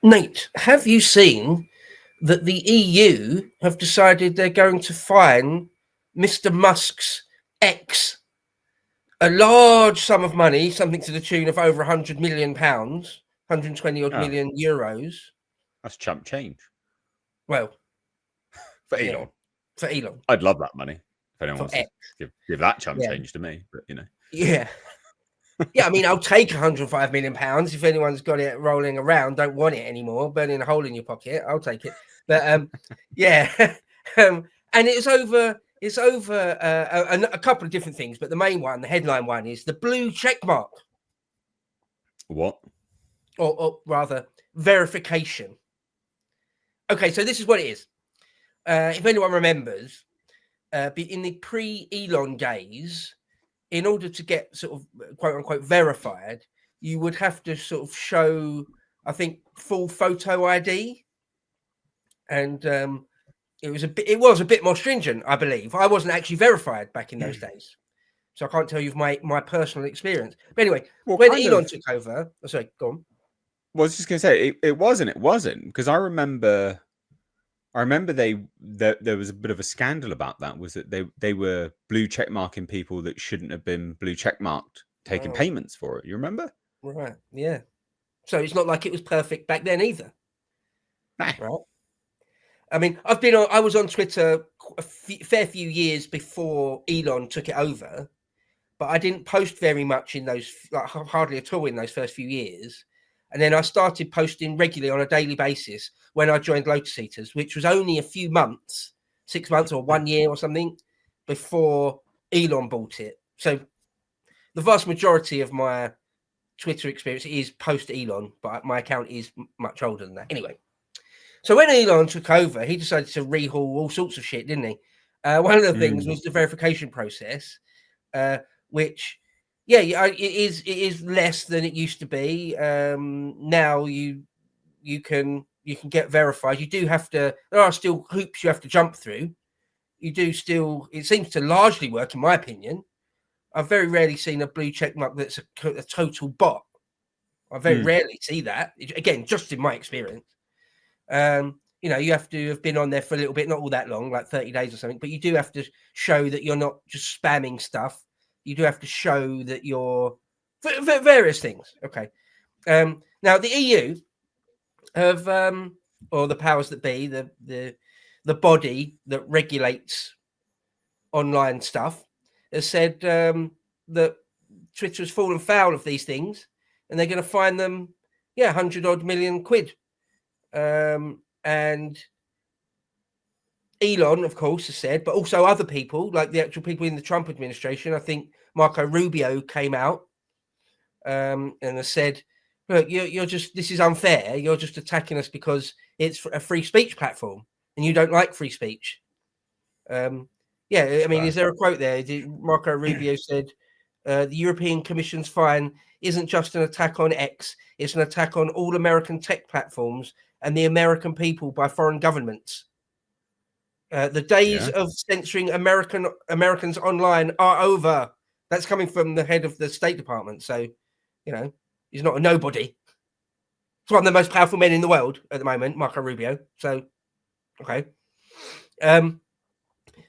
Nate, have you seen that the EU have decided they're going to fine Mr. Musk's ex a large sum of money, something to the tune of over £100 million, 120 odd Oh, million euros? that's chump change Well, for yeah, Elon. for Elon, I'd love that money if anyone for wants to X. give that chump Yeah, change to me. But yeah. Yeah, I mean, I'll take £105 million if anyone's got it rolling around, don't want it anymore, burning a hole in your pocket. I'll take it. But yeah, and it's over a couple of different things, but the main one, the headline one, is the blue check mark, what? or rather verification. Okay, so this is what it is. If anyone remembers, in the pre-Elon days, in order to get sort of quote unquote verified, you would have to sort of show, I think, full photo ID, and it was a bit more stringent, I believe. I wasn't actually verified back in those days, so I can't tell you my personal experience. But anyway, Well, when kind Elon of. took over, sorry, go on. Well, I was just gonna say it wasn't because I remember there was a bit of a scandal about that. Was that they were blue check marking people that shouldn't have been blue check marked, taking Oh, payments for it. You remember? right, yeah. So it's not like it was perfect back then either, Nah. right? I mean, I was on Twitter a fair few years before Elon took it over, but I didn't post very much in those, like hardly at all in those first few years. And then I started posting regularly on a daily basis when I joined Lotus Eaters, which was only a few months, 6 months or 1 year or something before Elon bought it. So the vast majority of my Twitter experience is post Elon, but my account is much older than that. Anyway, so when Elon took over, he decided to rehaul all sorts of shit, didn't he? One of the things was the verification process, which, yeah, it is less than it used to be. Now you can get verified. You do have to. There are still hoops you have to jump through. You do still. It seems to largely work, in my opinion. I've very rarely seen a blue check mark that's a total bot. I very rarely see that. Again, just in my experience. You have to have been on there for a little bit, not all that long, like 30 days or something, but you do have to show that you're not just spamming stuff. You do have to show that you're various things. Okay. Now the EU have, or the powers that be, the body that regulates online stuff, has said that Twitter has fallen foul of these things, and they're going to fine them, 100 odd million quid. And Elon, of course, has said, but also other people, like the actual people in the Trump administration. I think Marco Rubio came out and has said, look, this is unfair. You're just attacking us because it's a free speech platform and you don't like free speech. I mean, is there a quote there? Marco Rubio said, the European Commission's fine isn't just an attack on X, it's an attack on all American tech platforms and the American people by foreign governments. The days of censoring Americans online are over. That's coming from the head of the State Department. So, he's not a nobody. He's one of the most powerful men in the world at the moment, Marco Rubio. So, okay. So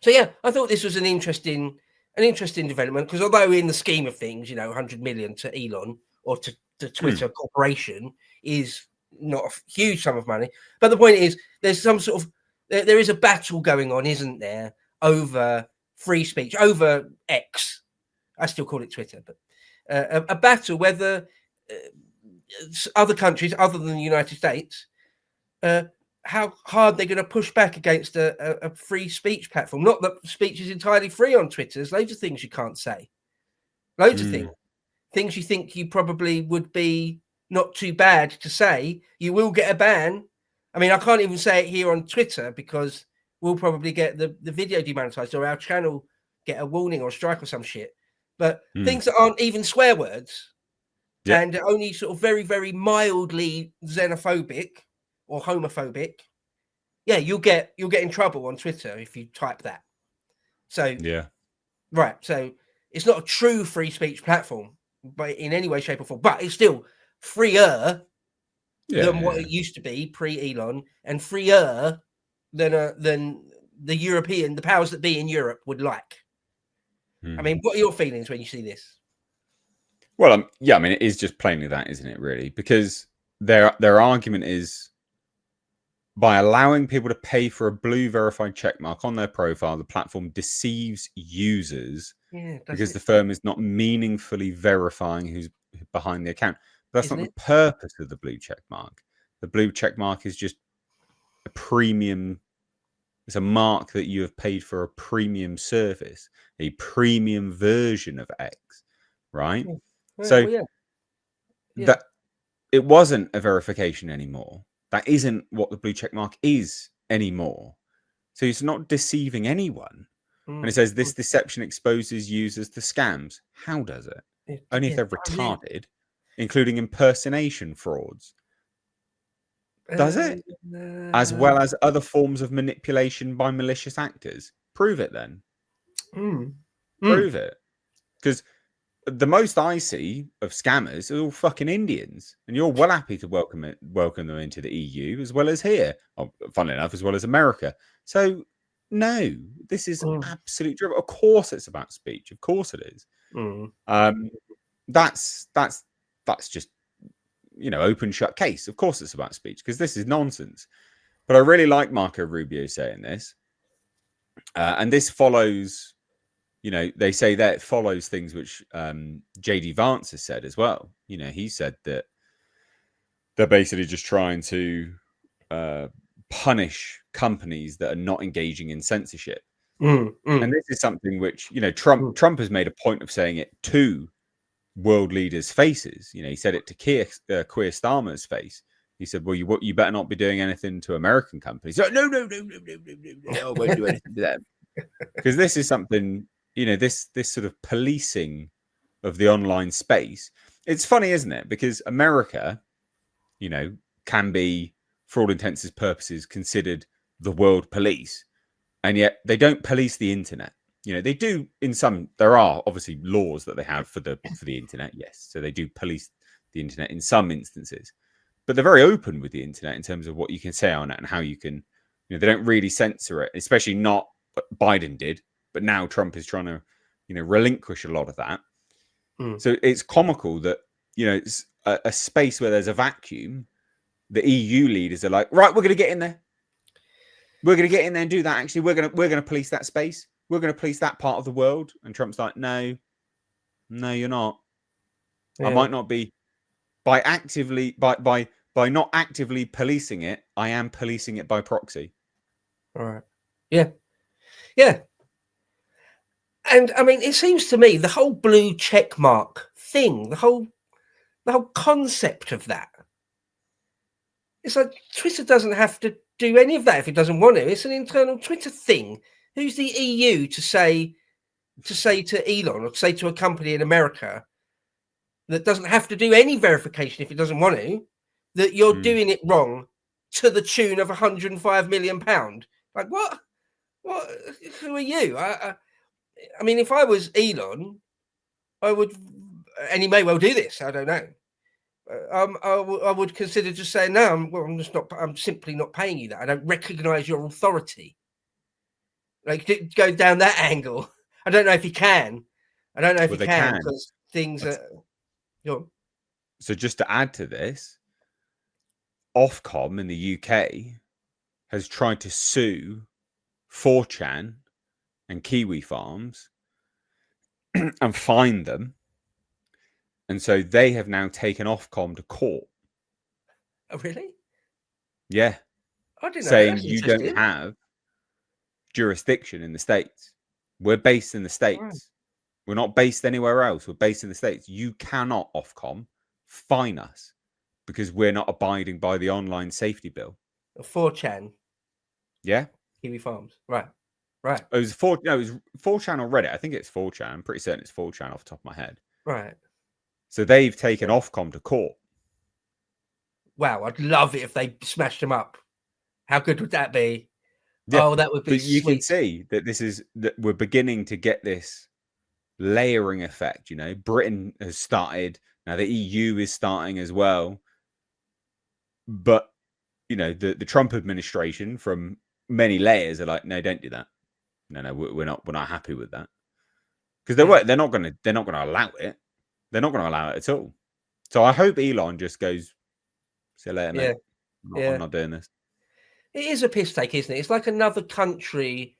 yeah, I thought this was an interesting development, because although in the scheme of things, 100 million to Elon or to Twitter Corporation is not a huge sum of money, but the point is there's some sort of there is a battle going on, isn't there, over free speech, over X. I still call it Twitter, but a battle whether other countries other than the United States, how hard they're going to push back against a free speech platform. Not that speech is entirely free on Twitter. There's loads of things you can't say. Loads of things you think you probably would be not too bad to say. You will get a ban. I mean, I can't even say it here on Twitter because we'll probably get the video demonetized, or our channel get a warning or strike or some shit. But things that aren't even swear words and only sort of very, very mildly xenophobic or homophobic, you'll get in trouble on Twitter if you type that. So right, so it's not a true free speech platform, but in any way, shape, or form. But it's still freer than what it used to be pre-Elon, and freer than the European, the powers that be in Europe would like. I mean, what are your feelings when you see this? Well, yeah, I mean, it is just plainly that, isn't it? Really, because their argument is by allowing people to pay for a blue verified checkmark on their profile, the platform deceives users because the firm is not meaningfully verifying who's behind the account. But that's not the purpose of the blue checkmark. The blue checkmark is just a premium. It's a mark that you have paid for a premium service, a premium version of X, right? So that it wasn't a verification anymore. That isn't what the blue checkmark is anymore. So it's not deceiving anyone. And it says this deception exposes users to scams. How does it? Only if they're retarded, including impersonation frauds. Does it? As well as other forms of manipulation by malicious actors. Prove it then. Prove it. Because the most I see of scammers are all fucking Indians, and you're well happy to welcome them into the EU as well as here. Funnily enough, as well as America. So no, this is absolute drivel. Of course, it's about speech. Of course, it is. That's just open shut case. Of course, it's about speech because this is nonsense. But I really like Marco Rubio saying this, and this follows. They say that it follows things which JD Vance has said as well. He said that they're basically just trying to punish companies that are not engaging in censorship. And this is something which, Trump has made a point of saying it to world leaders' faces. He said it to Keir Starmer's face. He said, well, you better not be doing anything to American companies. No, I won't do anything to them. Because this is something... this sort of policing of the online space. It's funny, isn't it? Because America, can be, for all intents and purposes, considered the world police, and yet they don't police the internet. They do in some. There are obviously laws that they have for the internet. Yes, so they do police the internet in some instances, but they're very open with the internet in terms of what you can say on it and how you can. They don't really censor it, especially not what Biden did. But now Trump is trying to, relinquish a lot of that. So it's comical that, it's a space where there's a vacuum. The EU leaders are like, right, we're going to get in there. We're going to get in there and do that. Actually, we're going to police that space. We're going to police that part of the world. And Trump's like, no, you're not. Yeah. I might not be by not actively policing it. I am policing it by proxy. All right. Yeah. Yeah. And I mean, it seems to me the whole blue check mark thing, the whole concept of that, it's like Twitter doesn't have to do any of that if it doesn't want to. It's an internal Twitter thing. Who's the EU to say to Elon or to say to a company in America that doesn't have to do any verification if it doesn't want to, that you're doing it wrong to the tune of £105 million? Like what? What? Who are you? I mean, if I was Elon, I would, and he may well do this. I don't know. I would consider just saying no. I'm simply not paying you that. I don't recognise your authority. Like go down that angle. I don't know if he can. I don't know if he can because things are. So just to add to this, Ofcom in the UK has tried to sue 4chan and Kiwi Farms and fine them. And so they have now taken Ofcom to court. Oh, really? Yeah. I didn't know. Saying you don't have jurisdiction in the States. We're based in the States. Right. We're not based anywhere else. We're based in the States. You cannot, Ofcom, fine us because we're not abiding by the online safety bill. 4chan. Yeah. Kiwi Farms. Right. Right. It was 4chan or Reddit. I think it's 4chan. I'm pretty certain it's 4chan off the top of my head. Right. So they've taken Ofcom to court. Wow, I'd love it if they smashed them up. How good would that be? Yeah, oh, that would be but you sweet. can see that we're beginning to get this layering effect. Britain has started. Now the EU is starting as well. But you know, the Trump administration, from many layers, are like, no, don't do that. No, we're not happy with that, because they're not going to allow it. They're not going to allow it at all. So I hope Elon just goes, see you later, mate. I'm not doing this. It is a piss take, isn't it? It's like another country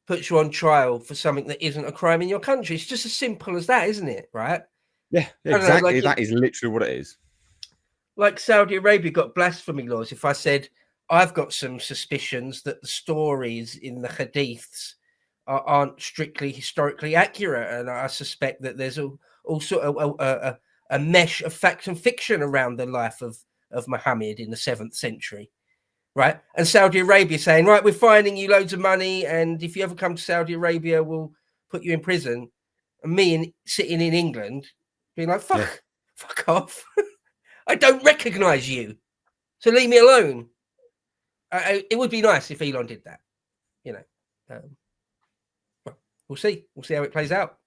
puts you on trial for something that isn't a crime in your country. It's just as simple as that, isn't it? Right? Yeah, exactly. Know, that is literally what it is. Like Saudi Arabia got blasphemy laws. If I said, I've got some suspicions that the stories in the hadiths aren't strictly historically accurate, and I suspect that there's all sort of a mesh of fact and fiction around the life of Muhammad in the 7th century, right? And Saudi Arabia saying, right, we're finding you loads of money, and if you ever come to Saudi Arabia, we'll put you in prison. And me sitting in England being like, fuck off. I don't recognize you, so leave me alone. It would be nice if Elon did that, you know. Well, we'll see. We'll see how it plays out.